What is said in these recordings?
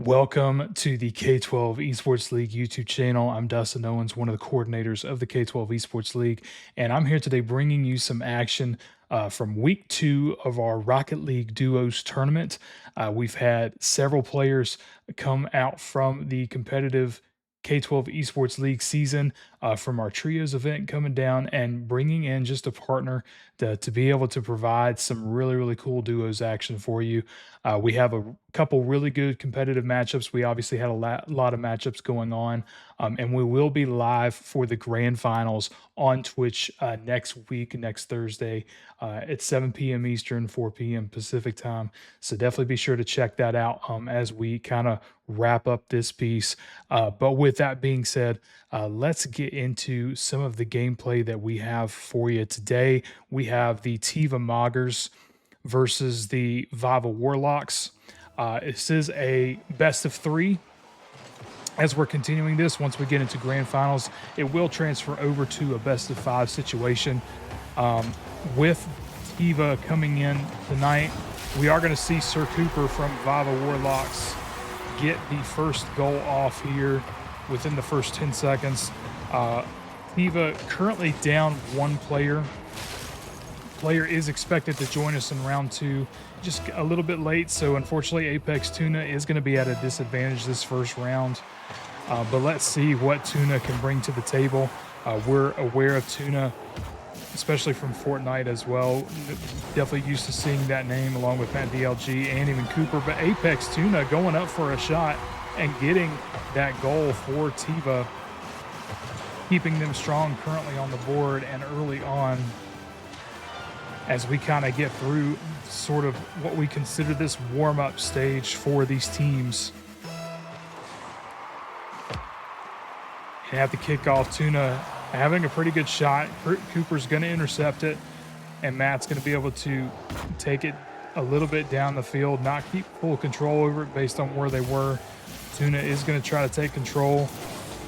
Welcome to the K-12 Esports League YouTube channel. I'm Dustin Owens, one of the coordinators of the K-12 Esports League, and I'm here today bringing you some action from week 2 of our Rocket League Duos tournament. We've had several players come out from the competitive K-12 Esports League season from our Trios event coming down and bringing in just a partner to be able to provide some really cool duos action for you. We have a couple really good competitive matchups. We obviously had a lot of matchups going on, and we will be live for the grand finals on Twitch next week, next Thursday at 7 p.m. Eastern, 4 p.m. Pacific time. So definitely be sure to check that out as we kind of wrap up this piece. But with that being said, let's get into some of the gameplay that we have for you today. We have the TVAH Moggers versus the VAVA Warlocks. This is a best of 3. As we're continuing this, once we get into grand finals, it will transfer over to a best of 5 situation. With TVAH coming in tonight, we are going to see Sir Cooper from VAVA Warlocks get the first goal off here within the first 10 seconds. TVAH currently down 1 player. Player is expected to join us in round 2, just a little bit late, so unfortunately Apex Tuna is going to be at a disadvantage this first round. But let's see what Tuna can bring to the table. We're aware of Tuna, especially from Fortnite as well. Definitely used to seeing that name along with Matt DLG and even Cooper. But Apex Tuna going up for a shot and getting that goal for TVAH, keeping them strong currently on the board and early on as we kind of get through sort of what we consider this warm-up stage for these teams. And at the kickoff, Tuna having a pretty good shot. Cooper's going to intercept it, and Matt's going to be able to take it a little bit down the field, not keep full control over it based on where they were. Tuna is going to try to take control.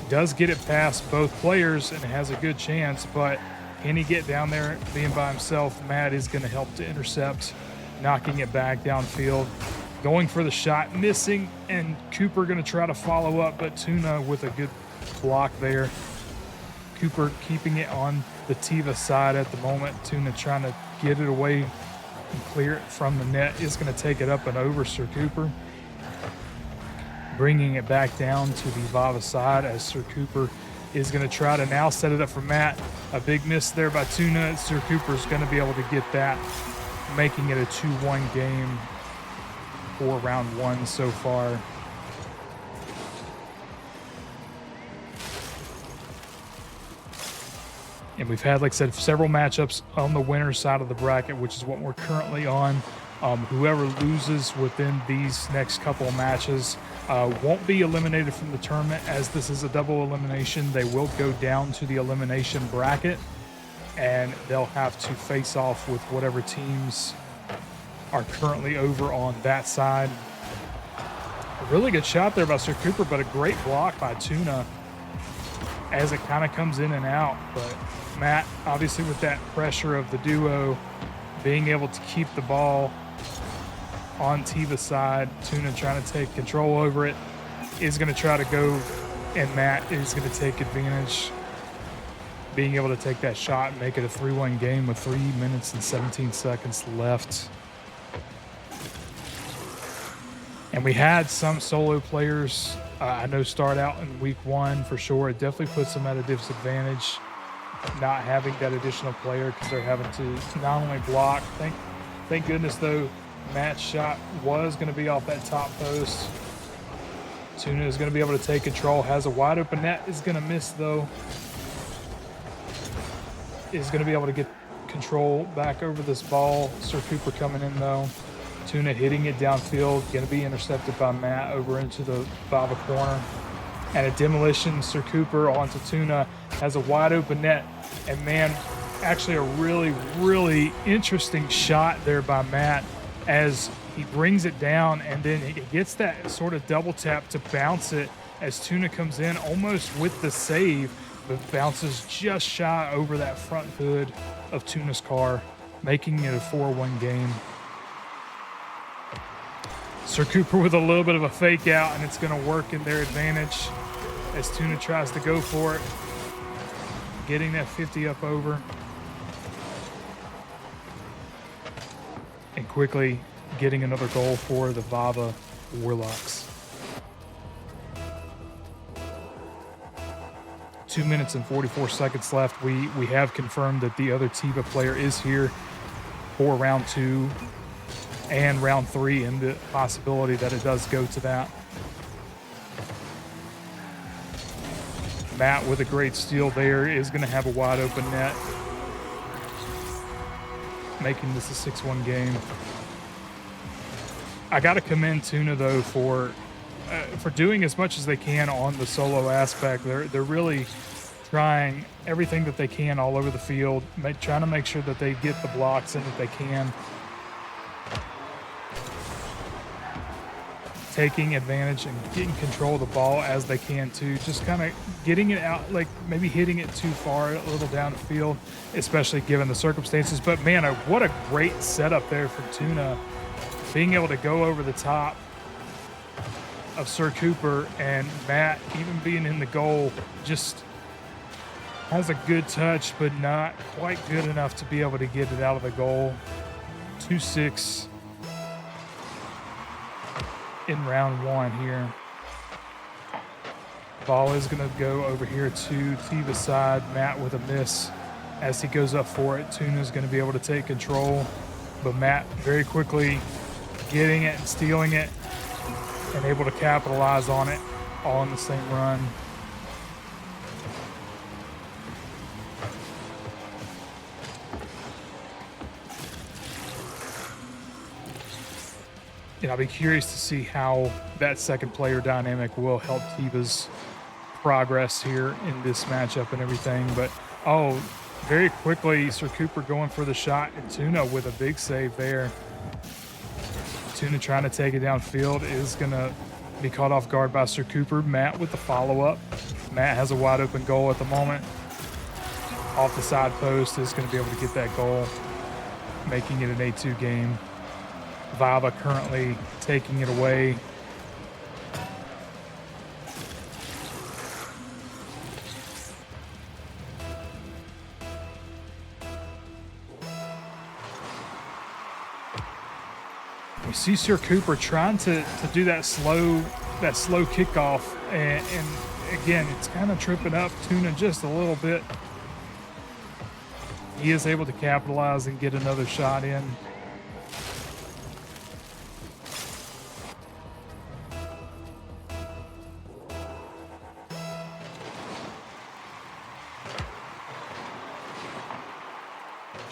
Does get it past both players and has a good chance, but can he get down there being by himself? Matt is going to help to intercept, knocking it back downfield. Going for the shot, missing, and Cooper going to try to follow up, but Tuna with a good block there. Cooper keeping it on the TVAH side at the moment. Tuna trying to get it away and clear it from the net. Is going to take it up and over Sir Cooper. Bringing it back down to the VAVA side as Sir Cooper is going to try to now set it up for Matt. A big miss there by Tuna. Sir Cooper's going to be able to get that, making it a 2-1 game for round 1 so far. And we've had, like I said, several matchups on the winner's side of the bracket, which is what we're currently on. Whoever loses within these next couple of matches won't be eliminated from the tournament, as this is a double elimination. They will go down to the elimination bracket, and they'll have to face off with whatever teams are currently over on that side. A really good shot there by Sir Cooper, but a great block by Tuna as it kind of comes in and out. But Matt, obviously with that pressure of the duo, being able to keep the ball on TVAH's side. Tuna trying to take control over it, is going to try to go, and Matt is going to take advantage, being able to take that shot and make it a 3-1 game with 3 minutes and 17 seconds left. And we had some solo players, I know, start out in week 1 for sure. It definitely puts them at a disadvantage not having that additional player, because they're having to not only block. Thank goodness though, Matt's shot was going to be off that top post. Tuna is going to be able to take control, has a wide open net, is going to miss though. Is going to be able to get control back over this ball. Sir Cooper coming in though. Tuna hitting it downfield, going to be intercepted by Matt over into the VAVA corner. And a demolition, Sir Cooper onto Tuna, has a wide open net. And man, actually a really interesting shot there by Matt as he brings it down, and then he gets that sort of double tap to bounce it as Tuna comes in almost with the save, but bounces just shy over that front hood of Tuna's car, making it a 4-1 game. Sir Cooper with a little bit of a fake out, and it's going to work in their advantage as Tuna tries to go for it, getting that 50 up over, and quickly getting another goal for the VAVA Warlocks. 2 minutes and 44 seconds left. We have confirmed that the other TVAH player is here for round 2 and round 3, and the possibility that it does go to that. Matt with a great steal there is going to have a wide open net, making this a 6-1 game. I got to commend Tuna though for doing as much as they can on the solo aspect. They're really trying everything that they can all over the field, trying to make sure that they get the blocks in that they can, taking advantage and getting control of the ball as they can too, just kind of getting it out, like maybe hitting it too far a little down the field, especially given the circumstances. But man, what a great setup there from Tuna, being able to go over the top of Sir Cooper, and Matt even being in the goal just has a good touch, but not quite good enough to be able to get it out of the goal. 2-6 in round 1 here. Ball is going to go over here to TVA's side. Matt with a miss as he goes up for it. Tuna's going to be able to take control, but Matt very quickly getting it and stealing it and able to capitalize on it all in the same run. And I'll be curious to see how that second player dynamic will help TVA's progress here in this matchup and everything. But, oh, very quickly, Sir Cooper going for the shot, and Tuna with a big save there. Tuna trying to take it downfield is going to be caught off guard by Sir Cooper. Matt with the follow-up. Matt has a wide open goal at the moment. Off the side post is going to be able to get that goal, making it an 8-2 game. VAVA currently taking it away. We see Sir Cooper trying to do that slow kickoff, and again, it's kind of tripping up Tuna just a little bit. He is able to capitalize and get another shot in.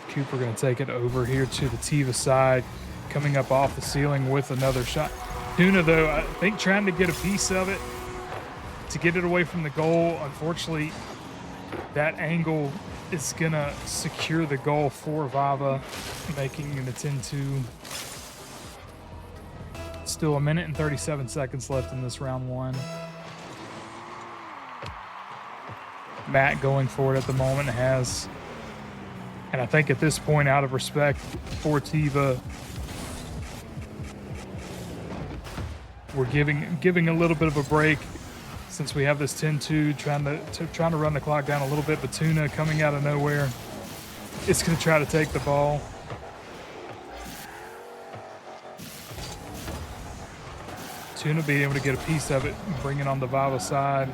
Cooper going to take it over here to the TVA side, coming up off the ceiling with another shot. Tuna, though, I think trying to get a piece of it to get it away from the goal. Unfortunately, that angle is going to secure the goal for VAVA, making it a 10-2. Still 1 minute and 37 seconds left in this round 1. Matt going for it at the moment has... And I think at this point, out of respect for TVA, we're giving a little bit of a break since we have this 10-2, trying to run the clock down a little bit. But Tuna coming out of nowhere, it's going to try to take the ball. Tuna being able to get a piece of it and bring it on the VAVA side.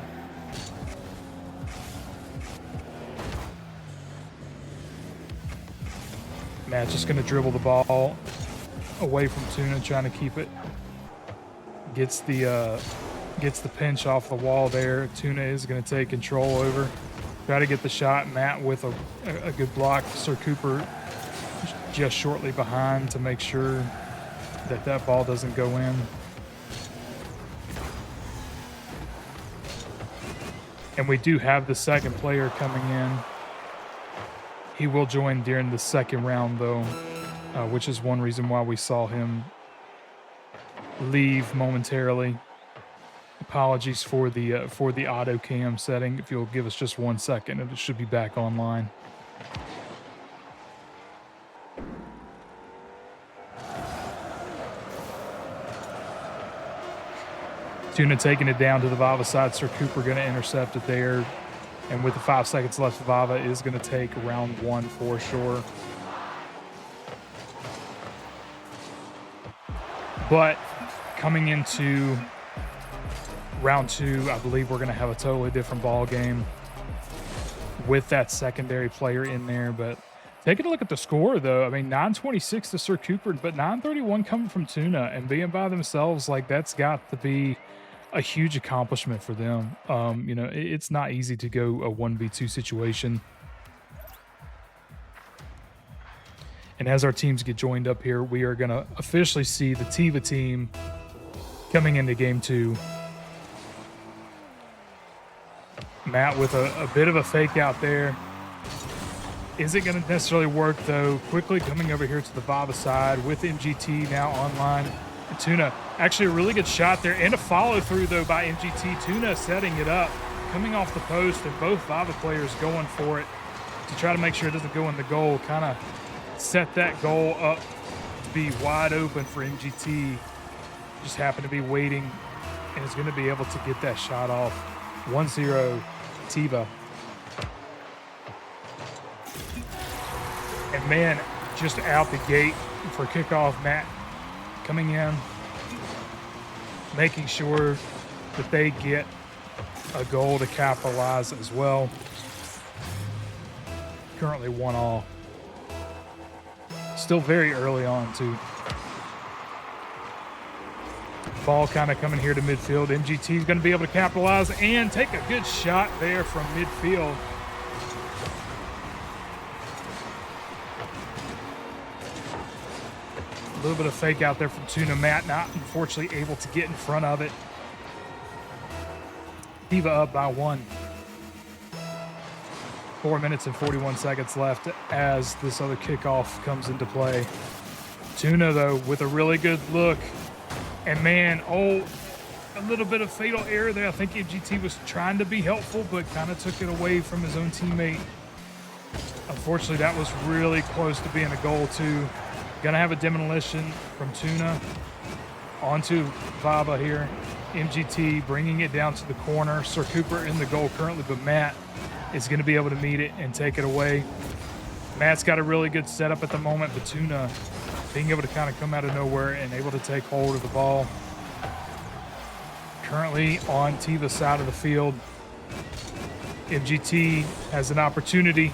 Matt's just going to dribble the ball away from Tuna, trying to keep it. Gets the pinch off the wall there. Tuna is going to take control over. Try to get the shot. Matt with a good block. Sir Cooper just shortly behind to make sure that ball doesn't go in. And we do have the second player coming in. He will join during the second round, though, which is one reason why we saw him leave momentarily. Apologies for the auto cam setting. If you'll give us just 1 second, it should be back online. Tuna taking it down to the VAVA side. Sir Cooper going to intercept it there. And with the 5 seconds left, VAVA is going to take round 1 for sure. But coming into round 2, I believe we're going to have a totally different ball game with that secondary player in there. But taking a look at the score, though, I mean, 926 to Sir Cooper, but 931 coming from Tuna, and being by themselves, like, that's got to be a huge accomplishment for them. You know, it's not easy to go a 1v2 situation. And as our teams get joined up here, we are going to officially see the TVAH team coming into game 2. Matt with a bit of a fake out there. Isn't going to necessarily work, though. Quickly coming over here to the VAVA side with MGT now online. And Tuna, actually a really good shot there, and a follow-through, though, by MGT. Tuna setting it up, coming off the post, and both VAVA players going for it to try to make sure it doesn't go in the goal. Kind of set that goal up to be wide open for MGT. Just happened to be waiting and is going to be able to get that shot off. 1-0 TVAH. And man, just out the gate for kickoff, Matt coming in, making sure that they get a goal to capitalize as well. Currently 1-1. Still very early on, too. Ball kind of coming here to midfield. MGT is going to be able to capitalize and take a good shot there from midfield. A little bit of fake out there from Tuna. Matt not unfortunately able to get in front of it. TVAH up by 1. 4 minutes and 41 seconds left as this other kickoff comes into play. Tuna, though, with a really good look. And man, a little bit of fatal error there. I think MGT was trying to be helpful, but kind of took it away from his own teammate. Unfortunately, that was really close to being a goal, too. Gonna have a demolition from Tuna onto VAVA here. MGT bringing it down to the corner. Sir Cooper in the goal currently, but Matt is going to be able to meet it and take it away. Matt's got a really good setup at the moment, but Tuna being able to kind of come out of nowhere and able to take hold of the ball. Currently on TVAH's side of the field. MGT has an opportunity,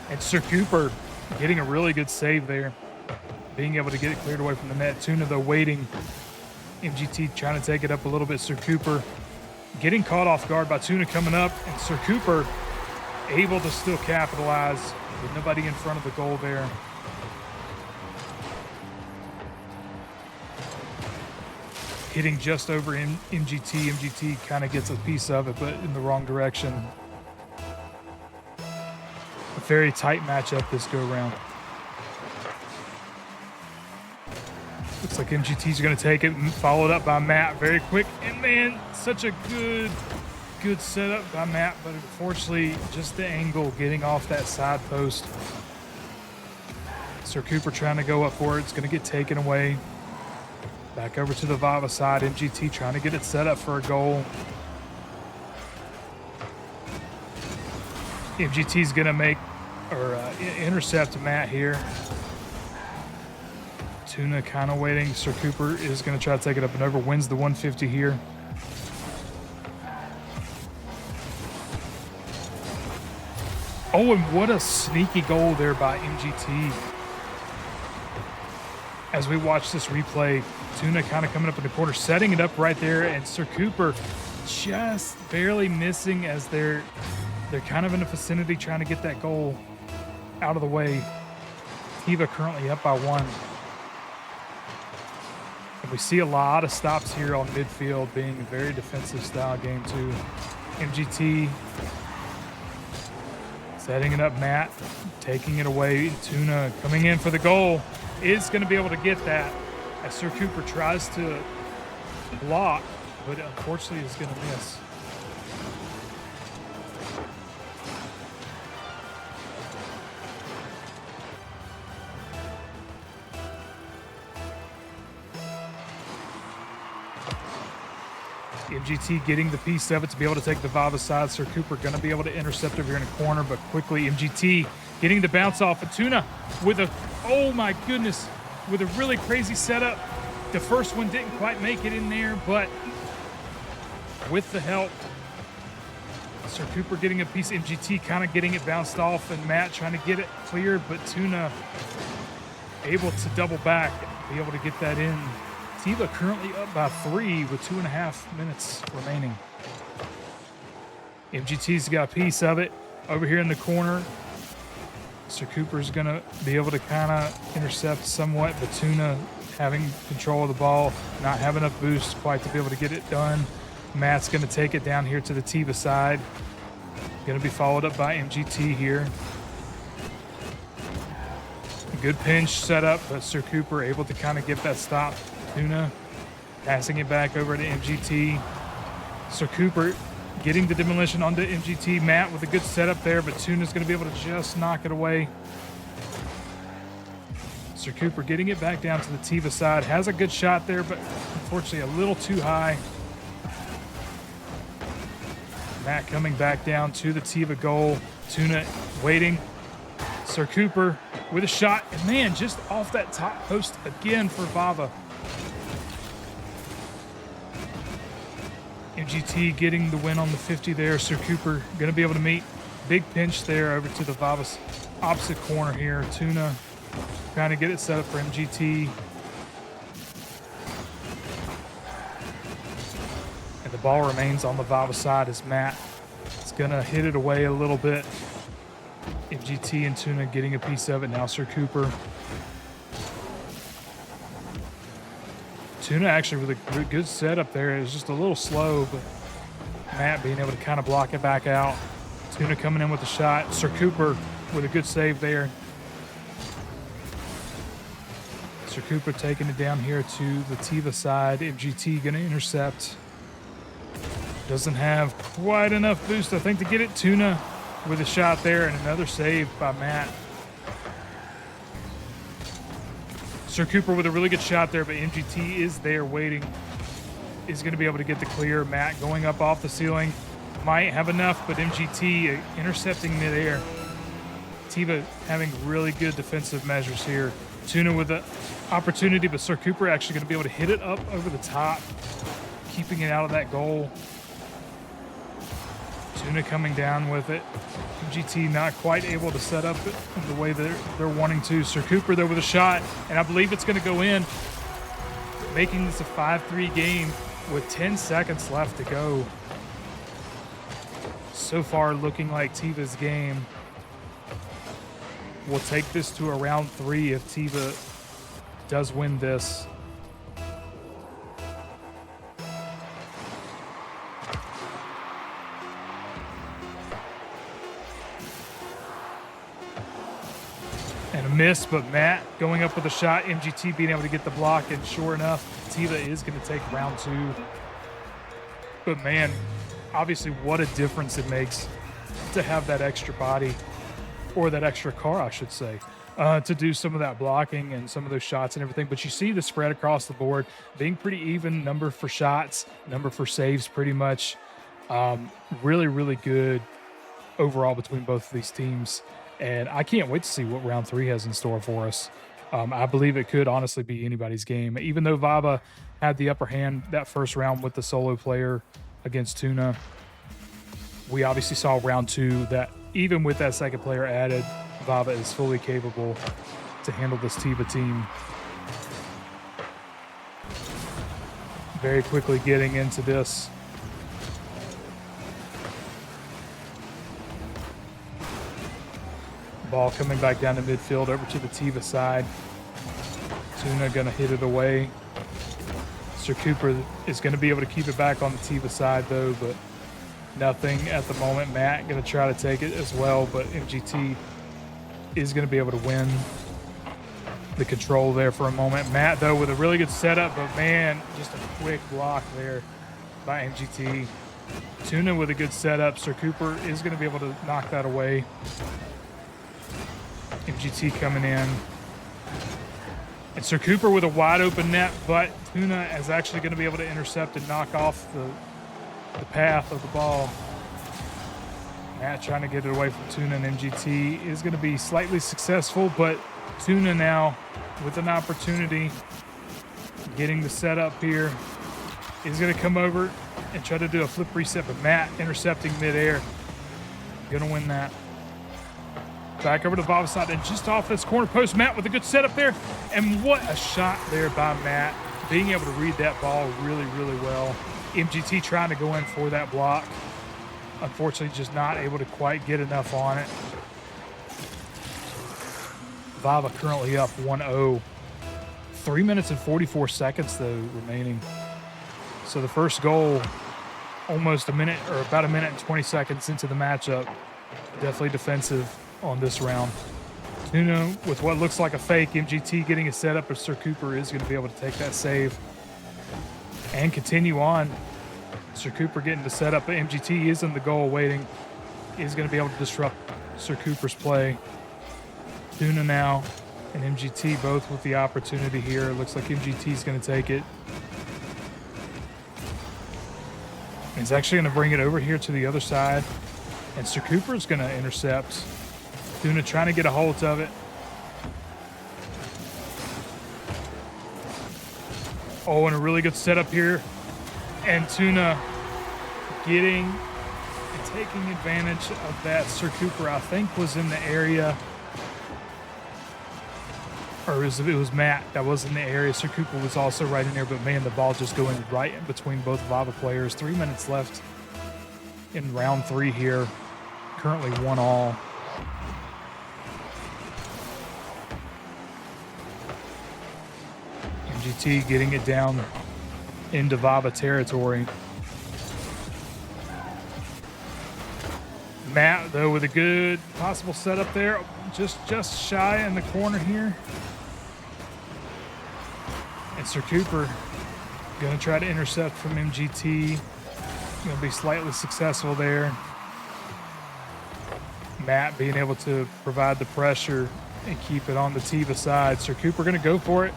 and Sir Cooper getting a really good save there, being able to get it cleared away from the net. Tuna, though, waiting. MGT trying to take it up a little bit. Sir Cooper getting caught off guard by Tuna coming up, and Sir Cooper able to still capitalize with nobody in front of the goal there. Hitting just over MGT. MGT kind of gets a piece of it, but in the wrong direction. A very tight matchup this go-round. Looks like MGT's going to take it, followed up by Matt very quick. And man, such a good setup by Matt, but unfortunately just the angle getting off that side post. Sir Cooper trying to go up for it. It's going to get taken away. Back over to the VAVA side. MGT trying to get it set up for a goal. MGT's going to make or intercept Matt here. Tuna kind of waiting. Sir Cooper is going to try to take it up and over. Wins the 150 here. Oh, and what a sneaky goal there by MGT. As we watch this replay, Tuna kind of coming up in the corner, setting it up right there, and Sir Cooper just barely missing as they're kind of in the vicinity trying to get that goal out of the way. TVAH currently up by 1. And we see a lot of stops here on midfield, being a very defensive style game too. MGT setting it up, Matt taking it away. Tuna coming in for the goal, is going to be able to get that as Sir Cooper tries to block, but unfortunately is going to miss. MGT getting the piece of it to be able to take the VAVA side. Sir Cooper going to be able to intercept over here in the corner, but quickly MGT getting the bounce off. Tuna with a, oh my goodness, with a really crazy setup. The first one didn't quite make it in there, but with the help, Sir Cooper getting a piece, MGT kind of getting it bounced off, and Matt trying to get it cleared, but Tuna able to double back, be able to get that in. TVAH currently up by 3 with 2.5 minutes remaining. MGT's got a piece of it over here in the corner. Sir Cooper's gonna be able to kind of intercept somewhat, but Tuna having control of the ball, not have enough boost quite to be able to get it done. Matt's gonna take it down here to the TVAH side. Gonna be followed up by MGT here. A good pinch setup, but Sir Cooper able to kind of get that stop. Tuna passing it back over to MGT. Sir Cooper getting the demolition onto MGT. Matt with a good setup there, but Tuna's going to be able to just knock it away. Sir Cooper getting it back down to the TVAH side. Has a good shot there, but unfortunately a little too high. Matt coming back down to the TVAH goal. Tuna waiting. Sir Cooper with a shot. And man, just off that top post again for VAVA. MGT getting the win on the 50 there. Sir Cooper going to be able to meet. Big pinch there over to the VAVA's opposite corner here. Tuna trying to get it set up for MGT. And the ball remains on the VAVA side as Matt is going to hit it away a little bit. MGT and Tuna getting a piece of it. Now Sir Cooper. Tuna actually with a good setup there. It was just a little slow, but Matt being able to kind of block it back out. Tuna coming in with the shot. Sir Cooper with a good save there. Sir Cooper taking it down here to the TVAH side. MGT going to intercept. Doesn't have quite enough boost, I think, to get it. Tuna with a shot there and another save by Matt. Sir Cooper with a really good shot there, but MGT is there waiting. Is going to be able to get the clear. Matt going up off the ceiling. Might have enough, but MGT intercepting midair. TVAH having really good defensive measures here. Tuna with the opportunity, but Sir Cooper actually going to be able to hit it up over the top, keeping it out of that goal. Tuna coming down with it. MGT not quite able to set up it in the way they're wanting to. Sir Cooper there with a shot, and I believe it's going to go in, making this a 5-3 game with 10 seconds left to go. So far looking like TVAH's game. We'll take this to a round 3 if TVAH does win this. And a miss, but Matt going up with a shot. MGT being able to get the block, and sure enough, TVAH is going to take round 2. But man, obviously what a difference it makes to have that extra body, or that extra car, I should say, to do some of that blocking and some of those shots and everything. But you see the spread across the board being pretty even. Number for shots, number for saves, pretty much. Really, really good overall between both of these teams. And I can't wait to see what round 3 has in store for us. I believe it could honestly be anybody's game. Even though VAVA had the upper hand that first round with the solo player against Tuna, we obviously saw round 2 that even with that second player added, VAVA is fully capable to handle this TVAH team. Very quickly getting into this. Ball coming back down to midfield over to the TVAH side. Tuna going to hit it away. Sir Cooper is going to be able to keep it back on the TVAH side though, but nothing at the moment. Matt going to try to take it as well, but MGT is going to be able to win the control there for a moment. Matt though with a really good setup, but man, just a quick block there by MGT. Tuna with a good setup. Sir Cooper is going to be able to knock that away. MGT coming in. And Sir Cooper with a wide open net, but Tuna is actually going to be able to intercept and knock off the path of the ball. Matt trying to get it away from Tuna, and MGT is going to be slightly successful, but Tuna now with an opportunity, getting the setup here, is going to come over and try to do a flip reset, but Matt intercepting midair. Going to win that. Back over to VAVA side, and just off this corner post, Matt with a good setup there. And what a shot there by Matt. Being able to read that ball really, really well. MGT trying to go in for that block. Unfortunately, just not able to quite get enough on it. VAVA currently up 1-0. 3 minutes and 44 seconds, though, remaining. So the first goal, almost a minute, or about a minute and 20 seconds into the matchup. Definitely defensive on this round. Tuna with what looks like a fake. MGT getting a setup, but Sir Cooper is going to be able to take that save and continue on. Sir Cooper getting the setup, but MGT is in the goal waiting. Is going to be able to disrupt Sir Cooper's play. Tuna now and MGT both with the opportunity here. It looks like MGT is going to take it. He's actually going to bring it over here to the other side, and Sir Cooper is going to intercept. Tuna trying to get a hold of it. Oh, and a really good setup here. And Tuna getting and taking advantage of that. Sir Cooper, I think, was in the area. Or it was Matt that was in the area. Sir Cooper was also right in there, but man, the ball just going right in between both VAVA players. 3 minutes left in round 3 here. Currently 1-1. MGT getting it down into VAVA territory. Matt, though, with a good possible setup there. Just shy in the corner here. And Sir Cooper going to try to intercept from MGT. Going to be slightly successful there. Matt being able to provide the pressure and keep it on the TVAH side. Sir Cooper going to go for it.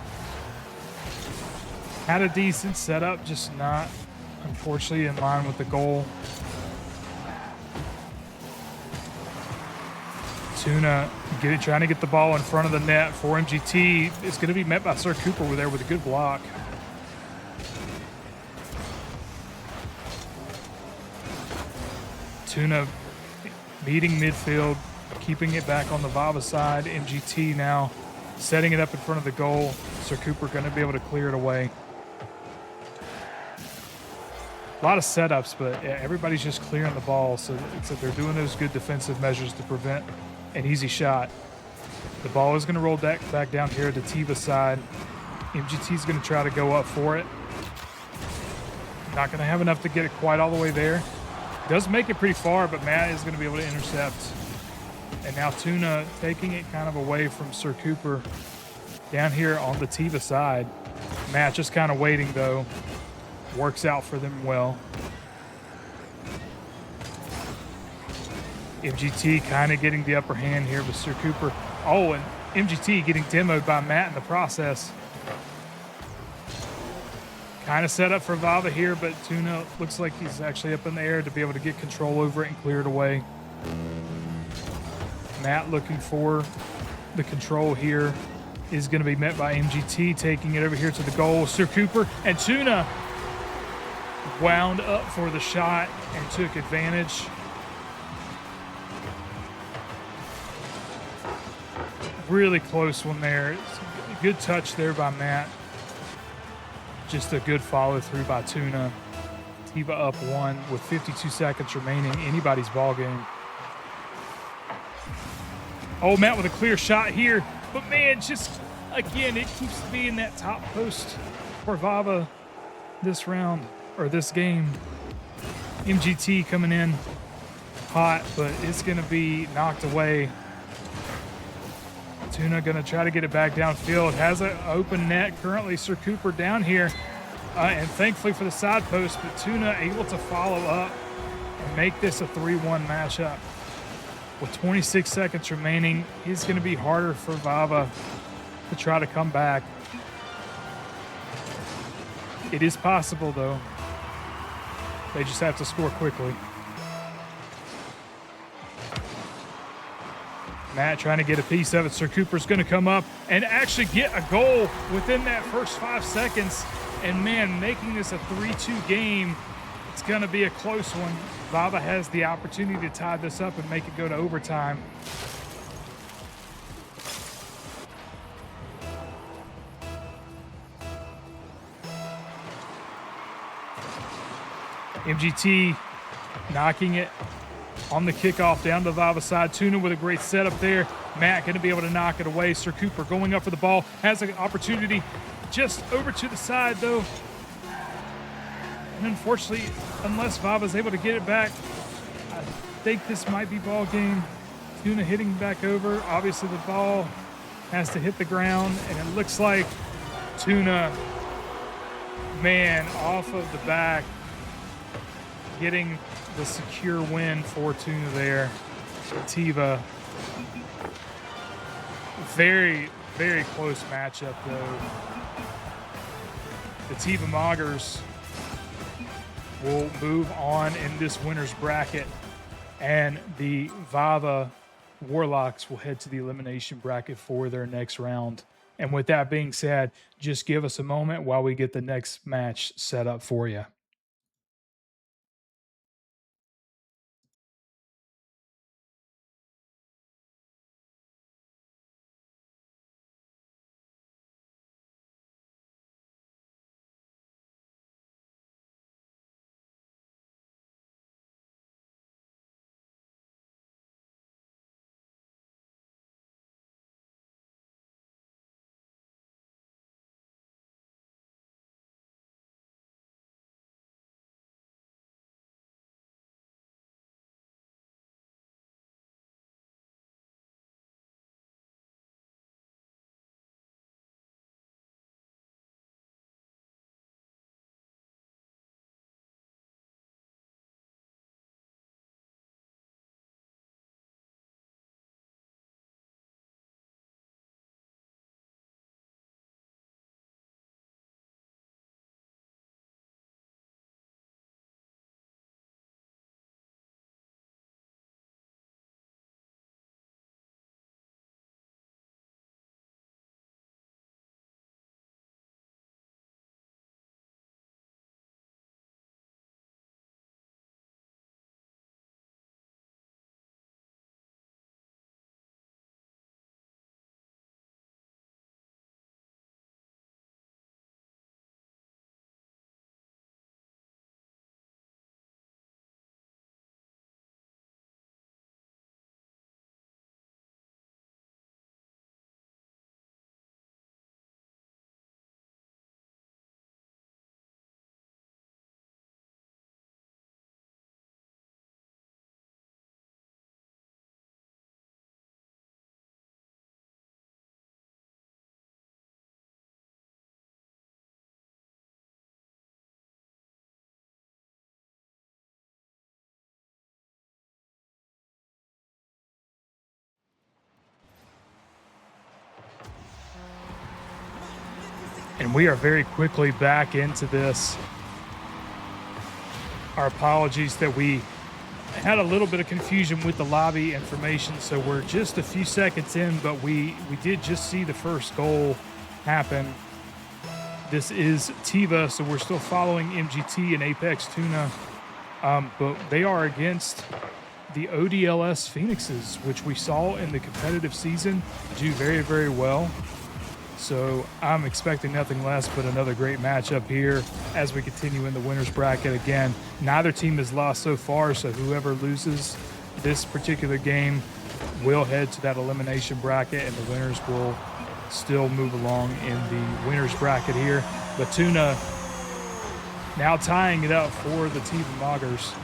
Had a decent setup, just not, unfortunately, in line with the goal. Tuna trying to get the ball in front of the net for MGT. It's going to be met by Sir Cooper over there with a good block. Tuna meeting midfield, keeping it back on the VAVA side. MGT now setting it up in front of the goal. Sir Cooper going to be able to clear it away. A lot of setups, but everybody's just clearing the ball. So they're doing those good defensive measures to prevent an easy shot. The ball is going to roll back down here to TVAH side. MGT is going to try to go up for it. Not going to have enough to get it quite all the way there. Does make it pretty far, but Matt is going to be able to intercept. And now Tuna taking it kind of away from Sir Cooper down here on the TVAH side. Matt just kind of waiting, though. Works out for them well. MGT kind of getting the upper hand here with Sir Cooper. Oh, and MGT getting demoed by Matt in the process. Kind of set up for VAVA here, but Tuna looks like he's actually up in the air to be able to get control over it and clear it away. Matt looking for the control here is going to be met by MGT, taking it over here to the goal. Sir Cooper and Tuna wound up for the shot and took advantage. Really close one there. Good touch there by Matt. Just a good follow through by Tuna. TVAH up 1 with 52 seconds remaining. Anybody's ball game. Oh, Matt with a clear shot here. But man, just again, it keeps being that top post for VAVA this round, or this game. MGT coming in hot, but it's going to be knocked away. Tuna going to try to get it back downfield. Has an open net currently. Sir Cooper down here. And thankfully for the side post, but Tuna able to follow up and make this a 3-1 matchup. With 26 seconds remaining, it's going to be harder for VAVA to try to come back. It is possible, though. They just have to score quickly. Matt trying to get a piece of it. Sir Cooper's going to come up and actually get a goal within that first 5 seconds. And man, making this a 3-2 game, it's going to be a close one. VAVA has the opportunity to tie this up and make it go to overtime. MGT knocking it on the kickoff down to the VAVA side. Tuna with a great setup there. Matt going to be able to knock it away. Sir Cooper going up for the ball. Has an opportunity just over to the side, though. And unfortunately, unless VAVA's able to get it back, I think this might be ball game. Tuna hitting back over. Obviously, the ball has to hit the ground, and it looks like Tuna, man, off of the back, getting the secure win for Tuna there. Tiva. Very, very close matchup, though. The Tiva Moggers will move on in this winner's bracket, and the VAVA Warlocks will head to the elimination bracket for their next round. And with that being said, just give us a moment while we get the next match set up for you. And we are very quickly back into this. Our apologies that we had a little bit of confusion with the lobby information, so we're just a few seconds in, but we did just see the first goal happen. This is Tiva, so we're still following MGT and Apex Tuna, but they are against the ODLS Phoenixes, which we saw in the competitive season do very, very well. So I'm expecting nothing less but another great matchup here as we continue in the winner's bracket. Again, neither team has lost so far, so whoever loses this particular game will head to that elimination bracket, and the winners will still move along in the winner's bracket here. But Tuna now tying it up for the Tiva Moggers.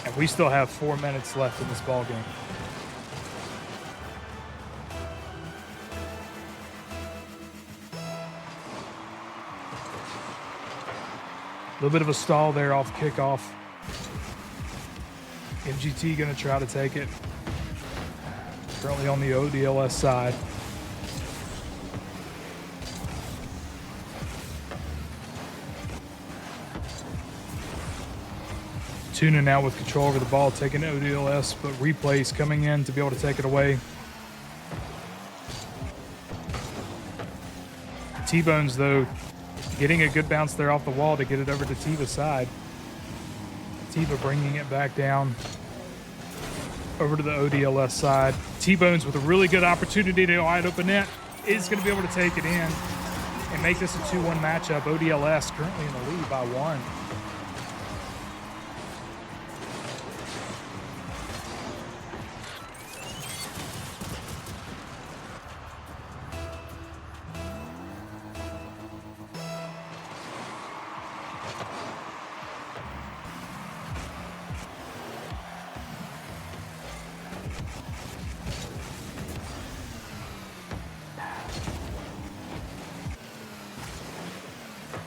And we still have 4 minutes left in this ball game. A little bit of a stall there off kickoff. MGT going to try to take it. Currently on the ODLS side. Tuna now with control over the ball, taking ODLS, but replays coming in to be able to take it away. T-Bones, though, getting a good bounce there off the wall to get it over to Tiva's side. Tiva bringing it back down over to the ODLS side. T-Bones with a really good opportunity to wide open net is going to be able to take it in and make this a 2-1 matchup. ODLS currently in the lead by 1.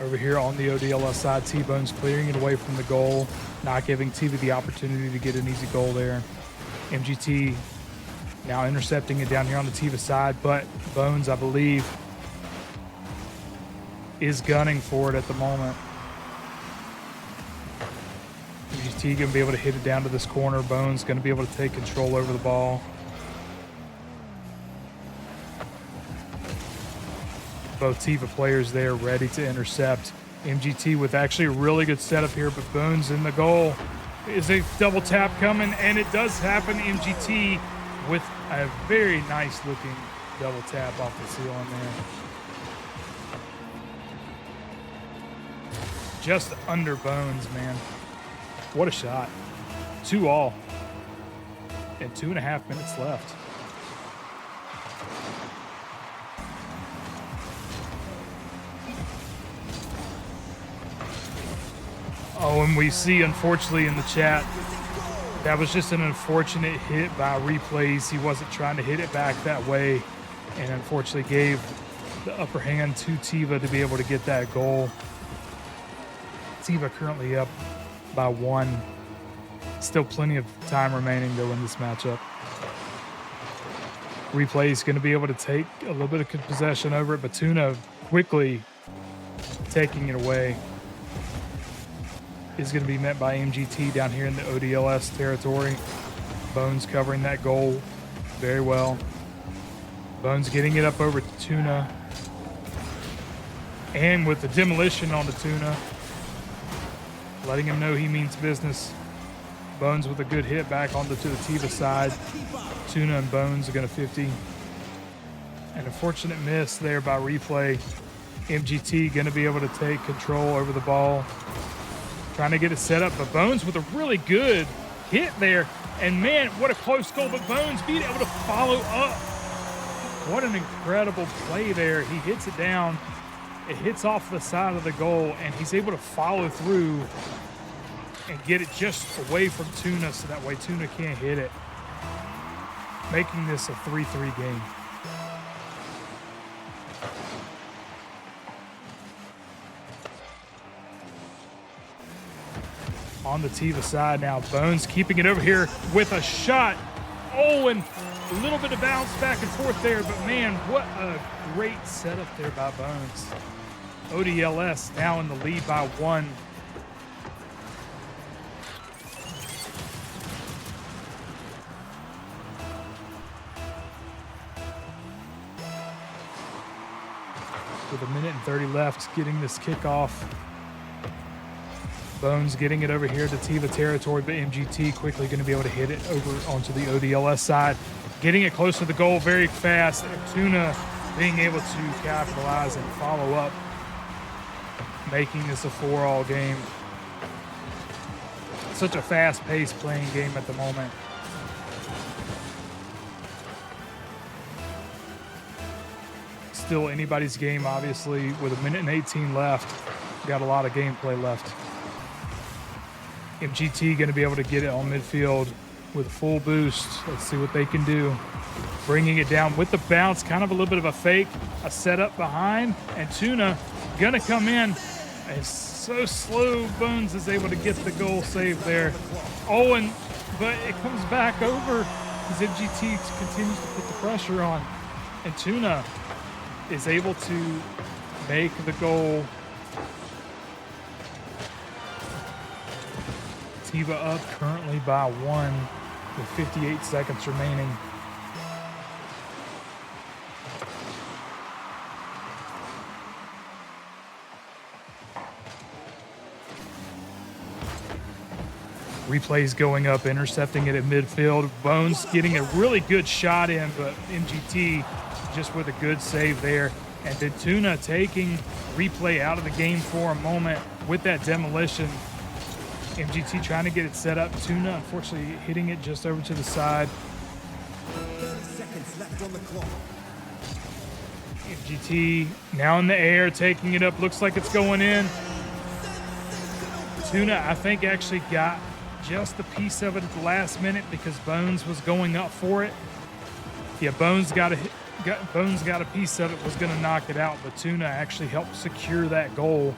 Over here on the ODLS side, T-Bones clearing it away from the goal, not giving Tiva the opportunity to get an easy goal there. MGT now intercepting it down here on the Tiva side, but Bones, I believe, is gunning for it at the moment. MGT going to be able to hit it down to this corner. Bones going to be able to take control over the ball. Both Tiva players there ready to intercept. MGT with actually a really good setup here, but Bones in the goal. Is a double tap coming, and it does happen. MGT with a very nice looking double tap off the ceiling there. Just under Bones, man. What a shot. 2-all. And 2.5 minutes left. Oh, and we see, unfortunately, in the chat, that was just an unfortunate hit by replays. He wasn't trying to hit it back that way, and unfortunately gave the upper hand to Tiva to be able to get that goal. Tiva currently up by 1. Still plenty of time remaining, though, in this matchup. Replay is going to be able to take a little bit of possession over it, but Tuna quickly taking it away. Is going to be met by MGT down here in the ODLS territory. Bones covering that goal very well. Bones getting it up over to Tuna. And with the demolition on the Tuna, letting him know he means business. Bones with a good hit back onto the Tiva side. Tuna and Bones are going to 50. An unfortunate miss there by replay. MGT going to be able to take control over the ball. Trying to get it set up, but Bones with a really good hit there. And man, what a close goal, but Bones being able to follow up. What an incredible play there. He hits it down. It hits off the side of the goal, and he's able to follow through and get it just away from Tuna, so that way Tuna can't hit it. Making this a 3-3 game. On the Tiva side now, Bones keeping it over here with a shot. Oh, and a little bit of bounce back and forth there, but man, what a great setup there by Bones. ODLS now in the lead by 1. With 1:30 left, getting this kickoff. Bones getting it over here to Tiva territory, but MGT quickly going to be able to hit it over onto the ODLS side. Getting it close to the goal very fast. And Tuna being able to capitalize and follow up, making this a 4-all game. Such a fast-paced playing game at the moment. Still anybody's game, obviously, with 1:18 left. Got a lot of gameplay left. MGT going to be able to get it on midfield with a full boost. Let's see what they can do. Bringing it down with the bounce, kind of a little bit of a fake, a setup behind, and Tuna going to come in. It's so slow. Bones is able to get the goal saved there. Oh, but it comes back over as MGT continues to put the pressure on. And Tuna is able to make the goal. Tiva up currently by 1 with 58 seconds remaining. Replays going up, intercepting it at midfield. Bones getting a really good shot in, but MGT just with a good save there. And then Tuna taking replay out of the game for a moment with that demolition. MGT trying to get it set up. Tuna, unfortunately, hitting it just over to the side. 30 seconds left on the clock. MGT now in the air, taking it up. Looks like it's going in. Tuna, I think, actually got just a piece of it at the last minute because Bones was going up for it. Yeah, Bones got a piece of it, was going to knock it out, but Tuna actually helped secure that goal.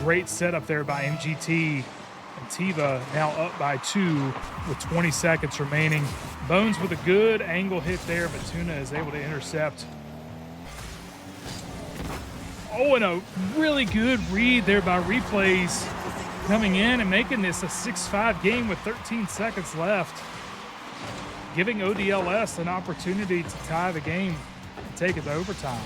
Great setup there by MGT, and Tiva now up by 2 with 20 seconds remaining. Bones with a good angle hit there, but Tuna is able to intercept. Oh, and a really good read there by Replays, coming in and making this a 6-5 game with 13 seconds left, giving ODLS an opportunity to tie the game and take it to overtime.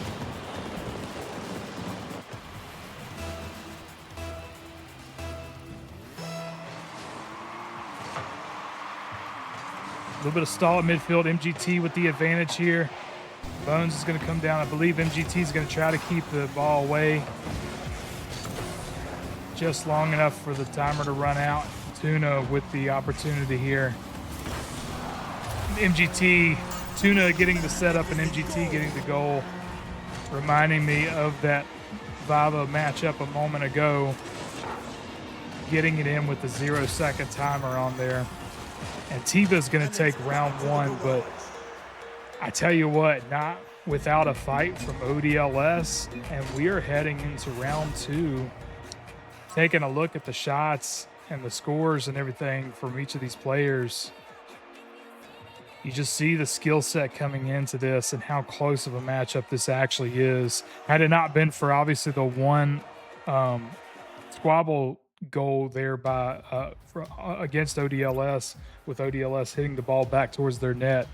A little bit of stall at midfield. MGT with the advantage here. Bones is going to come down. I believe MGT is going to try to keep the ball away just long enough for the timer to run out. Tuna with the opportunity here. MGT, Tuna getting the setup and MGT getting the goal, reminding me of that VAVA matchup a moment ago, getting it in with the 0-second timer on there. And Tiva's going to take round 1, but I tell you what, not without a fight from ODLS, and we are heading into round 2. Taking a look at the shots and the scores and everything from each of these players, you just see the skill set coming into this and how close of a matchup this actually is. Had it not been for obviously the one squabble goal there by against ODLS, with ODLS hitting the ball back towards their net,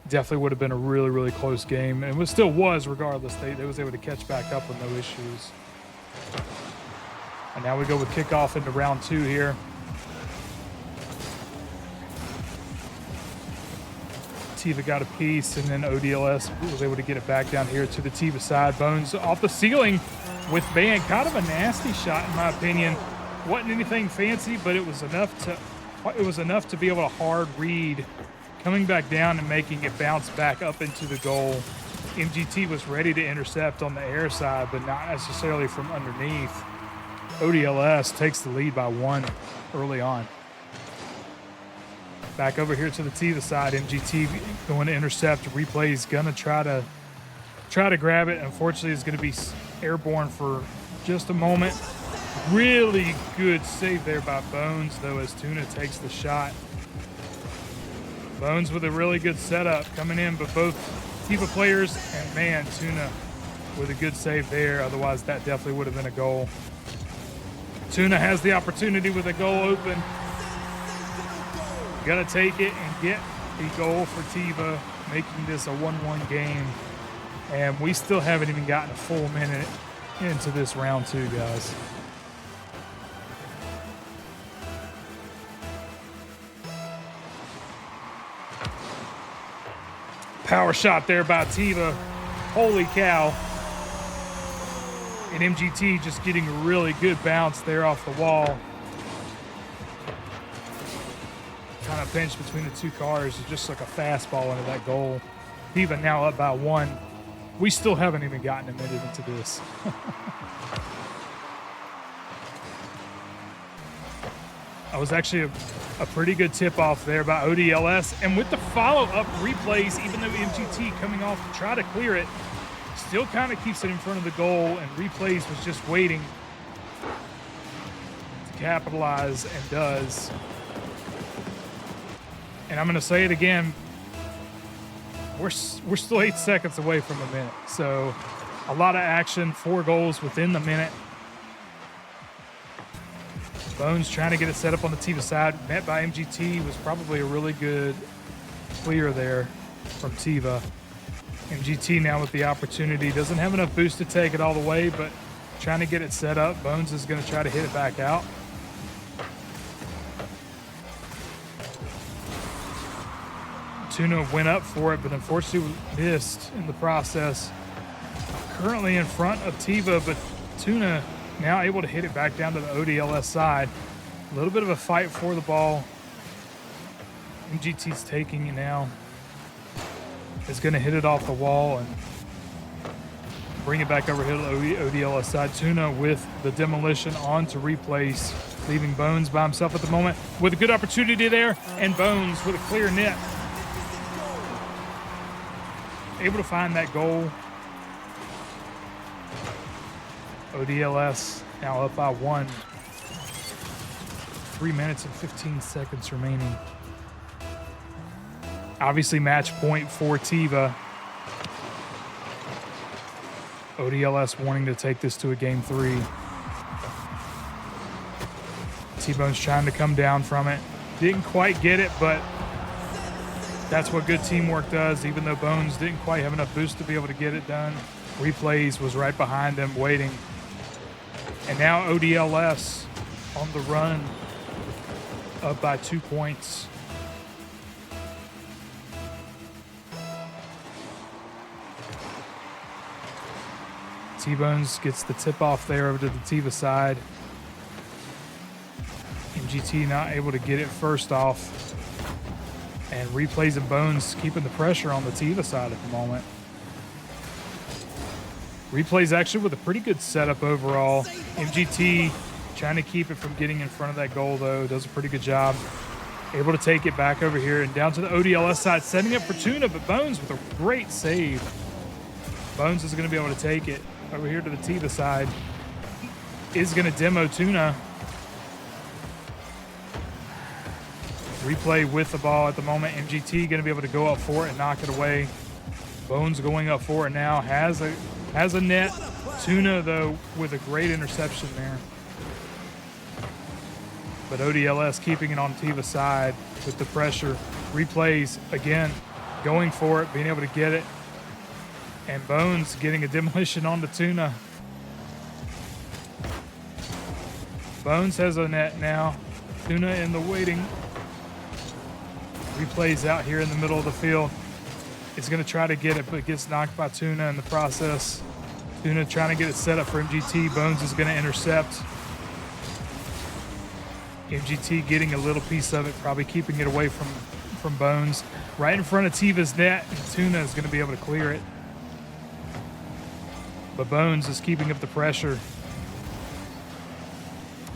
definitely would have been a really, really close game. And it still was, regardless. They was able to catch back up with no issues. And now we go with kickoff into round 2 here. Tiva got a piece, and then ODLS was able to get it back down here to the Tiva side. Bones off the ceiling with Van. Kind of a nasty shot, in my opinion. Wasn't anything fancy, but it was enough to be able to hard read, coming back down and making it bounce back up into the goal. MGT was ready to intercept on the air side, but not necessarily from underneath. ODLS takes the lead by 1 early on. Back over here to the Tiva side. MGT going to intercept. Replay's going to try to grab it. Unfortunately, it's going to be airborne for just a moment. Really good save there by Bones, though, as Tuna takes the shot. Bones with a really good setup coming in, but both Tiva players, and man, Tuna with a good save there. Otherwise, that definitely would have been a goal. Tuna has the opportunity with a goal open. Got to take it and get the goal for Tiva, making this a 1-1 game. And we still haven't even gotten a full minute into this round 2, guys. Power shot there by Tiva. Holy cow. And MGT just getting a really good bounce there off the wall. Kind of pinched between the two cars. It's just like a fastball into that goal. Tiva now up by 1. We still haven't even gotten a minute into this. That was actually a pretty good tip-off there by ODLS. And with the follow-up replays, even though MGT coming off to try to clear it, still kind of keeps it in front of the goal, and Replays was just waiting to capitalize, and does. And I'm going to say it again, we're still 8 seconds away from a minute. So a lot of action, 4 goals within the minute. Bones trying to get it set up on the Tiva side, met by MGT, was probably a really good clear there from Tiva. MGT now with the opportunity, doesn't have enough boost to take it all the way, but trying to get it set up. Bones is going to try to hit it back out. Tuna went up for it, but unfortunately missed in the process. Currently in front of Tiva, but Tuna now able to hit it back down to the ODLS side. A little bit of a fight for the ball. MGT's taking it now. Is going to hit it off the wall and bring it back over here to the ODLS side. Tuna with the demolition on to replace, leaving Bones by himself at the moment with a good opportunity there, and Bones with a clear net. Able to find that goal. ODLS now up by 1. 3 minutes and 15 seconds remaining. Obviously match point for Tiva. ODLS wanting to take this to a game 3. T-Bone's trying to come down from it. Didn't quite get it, but that's what good teamwork does. Even though Bones didn't quite have enough boost to be able to get it done, Replays was right behind them waiting. And now ODLS on the run, up by 2 points. T-Bones gets the tip off there over to the Tiva side. MGT not able to get it first off. And Replays and Bones keeping the pressure on the Tiva side at the moment. Replays actually with a pretty good setup overall. MGT trying to keep it from getting in front of that goal though. Does a pretty good job. Able to take it back over here and down to the ODLS side, setting up for Tuna, but Bones with a great save. Bones is going to be able to take it over here to the Tiva side. Is going to demo Tuna. Replay with the ball at the moment. MGT going to be able to go up for it and knock it away. Bones going up for it now. Has a net. Tuna, though, with a great interception there. But ODLS keeping it on Tiva's side with the pressure. Replays, again, going for it, being able to get it. And Bones getting a demolition on the Tuna. Bones has a net now. Tuna in the waiting. Replays out here in the middle of the field. Is going to try to get it, but gets knocked by Tuna in the process. Tuna trying to get it set up for MGT. Bones is going to intercept. MGT getting a little piece of it, probably keeping it away from Bones. Right in front of Tiva's net, and Tuna is going to be able to clear it. But Bones is keeping up the pressure.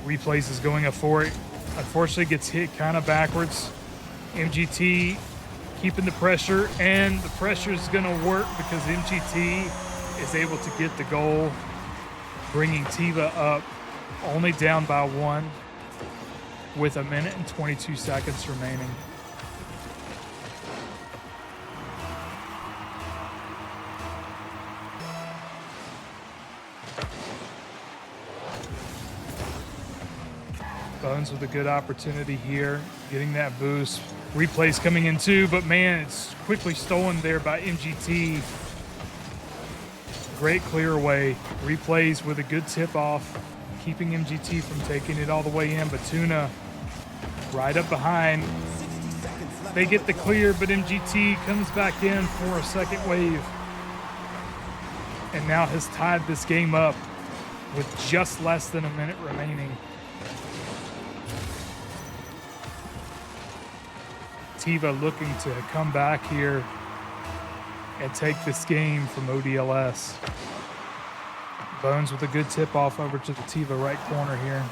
Replays is going up for it. Unfortunately, gets hit kind of backwards. MGT keeping the pressure, and the pressure is going to work because MGT is able to get the goal, bringing Tiva up only down by 1 with 1 minute and 22 seconds remaining. Bones with a good opportunity here, getting that boost. Replays coming in too, but man, it's quickly stolen there by MGT. Great clear away. Replays with a good tip off, keeping MGT from taking it all the way in, but Tuna right up behind. They get the clear, but MGT comes back in for a second wave. And now has tied this game up with just less than 1 minute remaining. Tiva looking to come back here and take this game from ODLS. Bones with a good tip off over to the Tiva right corner here.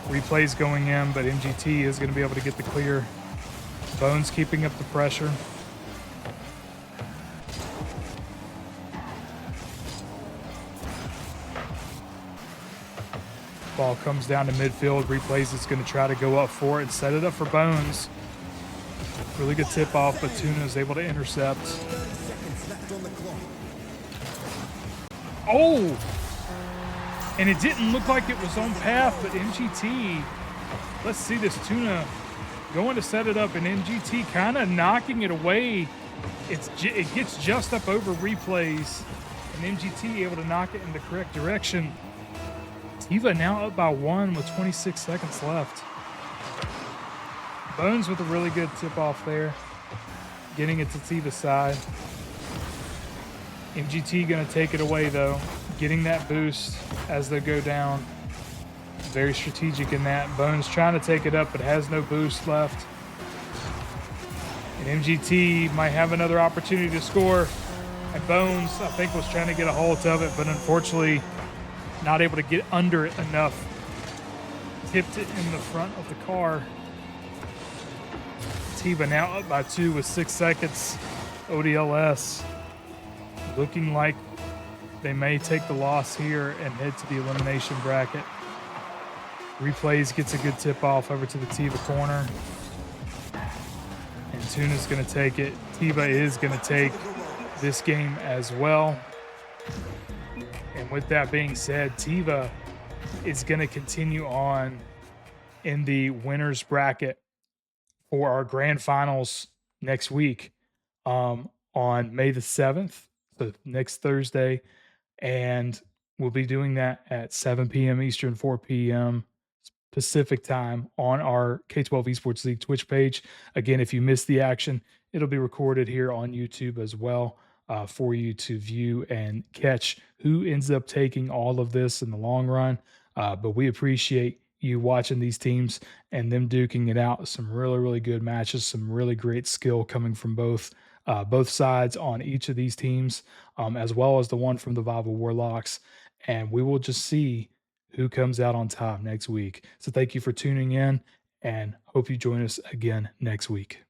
Replays going in, but MGT is going to be able to get the clear. Bones keeping up the pressure. Ball comes down to midfield. Replays is going to try to go up for it and set it up for Bones. Really good tip off, but Tuna is able to intercept. Oh! and it didn't look like it was on path, but MGT, let's see this tuna going to set it up, and MGT kind of knocking it away. It gets just up over replays, and MGT able to knock it in the correct direction. Tiva now up by 1 with 26 seconds left. Bones with a really good tip off there, getting it to Tiva's side. MGT gonna take it away though, getting that boost as they go down. Very strategic in that. Bones trying to take it up, but has no boost left. And MGT might have another opportunity to score. And Bones, I think, was trying to get a hold of it, but unfortunately not able to get under it enough. Tipped it in the front of the car. Tiva now up by 2 with 6 seconds. ODLS looking like they may take the loss here and head to the elimination bracket. Replays gets a good tip off over to the Tiva corner. And Tuna's going to take it. Tiva is going to take this game as well. And with that being said, Tiva is going to continue on in the winners bracket for our grand finals next week on May the 7th, so next Thursday. And we'll be doing that at 7 p.m. Eastern, 4 p.m. Pacific time on our K-12 Esports League Twitch page. Again, if you missed the action, it'll be recorded here on YouTube as well for you to view and catch who ends up taking all of this in the long run. But we appreciate you watching these teams and them duking it out. Some really, really good matches, some really great skill coming from both sides on each of these teams, as well as the one from the VAVA Warlocks. And we will just see who comes out on top next week. So thank you for tuning in and hope you join us again next week.